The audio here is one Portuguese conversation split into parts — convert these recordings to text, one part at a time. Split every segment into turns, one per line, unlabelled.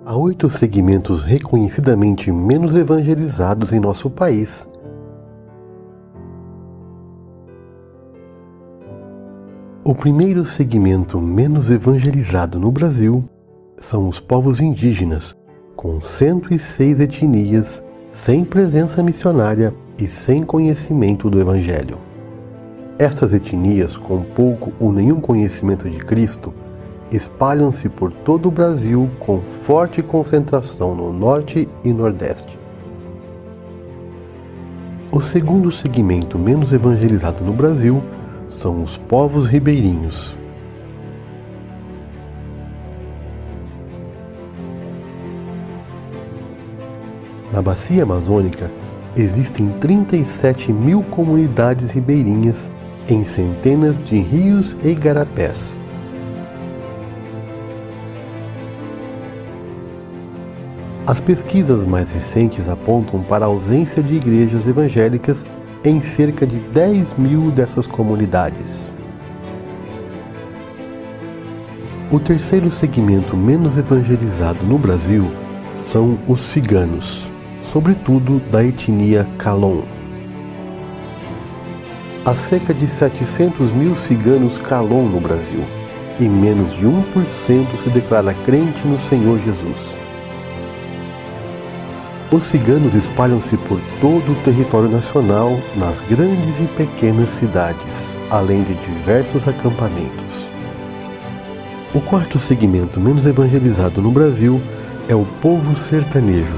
Há 8 segmentos reconhecidamente menos evangelizados em nosso país. O primeiro segmento menos evangelizado no Brasil são os povos indígenas, com 106 etnias, sem presença missionária e sem conhecimento do Evangelho. Estas etnias, com pouco ou nenhum conhecimento de Cristo, espalham-se por todo o Brasil com forte concentração no Norte e Nordeste. O segundo segmento menos evangelizado no Brasil são os povos ribeirinhos. Na Bacia Amazônica, existem 37.000 comunidades ribeirinhas em centenas de rios e igarapés. As pesquisas mais recentes apontam para a ausência de igrejas evangélicas em cerca de 10.000 dessas comunidades. O terceiro segmento menos evangelizado no Brasil são os ciganos, sobretudo da etnia Kalon. Há cerca de 700.000 ciganos Kalon no Brasil, e menos de 1% se declara crente no Senhor Jesus. Os ciganos espalham-se por todo o território nacional, nas grandes e pequenas cidades, além de diversos acampamentos. O quarto segmento menos evangelizado no Brasil é o povo sertanejo.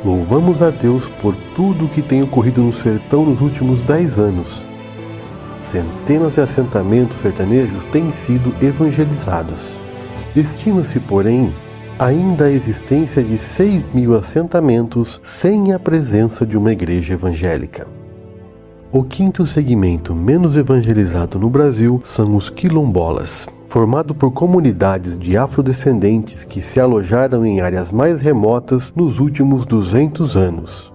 Louvamos a Deus por tudo o que tem ocorrido no sertão nos últimos 10 anos. Centenas de assentamentos sertanejos têm sido evangelizados. Estima-se, porém, ainda a existência de 6.000 assentamentos sem a presença de uma igreja evangélica. O quinto segmento menos evangelizado no Brasil são os quilombolas, formado por comunidades de afrodescendentes que se alojaram em áreas mais remotas nos últimos 200 anos.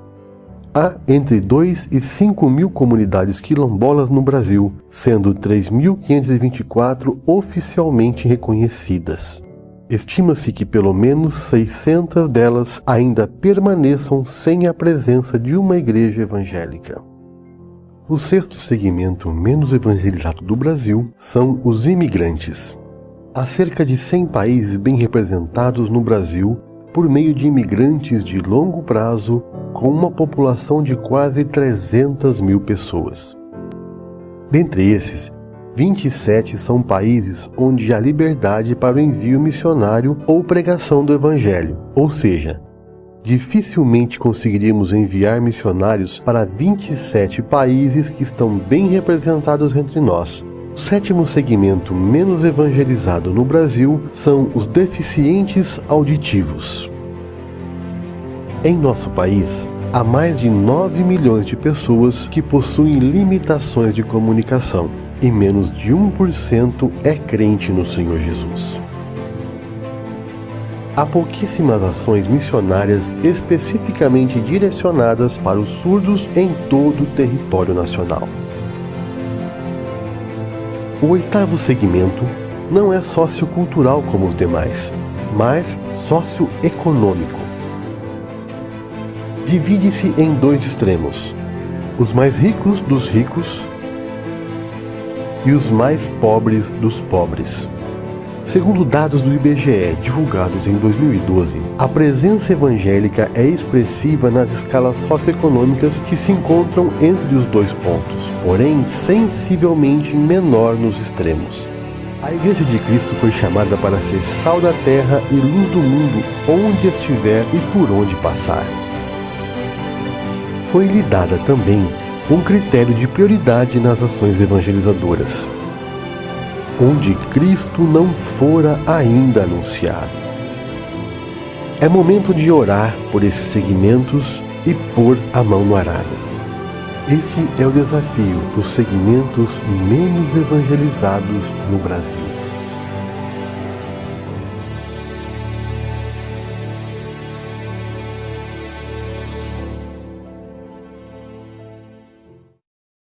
Há entre 2 e 5.000 comunidades quilombolas no Brasil, sendo 3.524 oficialmente reconhecidas. Estima-se que pelo menos 600 delas ainda permaneçam sem a presença de uma igreja evangélica. O sexto segmento menos evangelizado do Brasil são os imigrantes. Há cerca de 100 países bem representados no Brasil por meio de imigrantes de longo prazo, com uma população de quase 300.000 pessoas. Dentre esses, 27 são países onde há liberdade para o envio missionário ou pregação do Evangelho, ou seja, dificilmente conseguiríamos enviar missionários para 27 países que estão bem representados entre nós. O sétimo segmento menos evangelizado no Brasil são os deficientes auditivos. Em nosso país, há mais de 9 milhões de pessoas que possuem limitações de comunicação, e menos de 1% é crente no Senhor Jesus. Há pouquíssimas ações missionárias especificamente direcionadas para os surdos em todo o território nacional. O oitavo segmento não é sociocultural como os demais, mas socioeconômico. Divide-se em 2 extremos: os mais ricos dos ricos e os mais pobres dos pobres. Segundo dados do IBGE divulgados em 2012, a presença evangélica é expressiva nas escalas socioeconômicas que se encontram entre os 2 pontos, porém sensivelmente menor nos extremos. A Igreja de Cristo foi chamada para ser sal da terra e luz do mundo onde estiver e por onde passar. Foi-lhe dada também um critério de prioridade nas ações evangelizadoras, onde Cristo não fora ainda anunciado. É momento de orar por esses segmentos e pôr a mão no arado. Este é o desafio dos segmentos menos evangelizados no Brasil.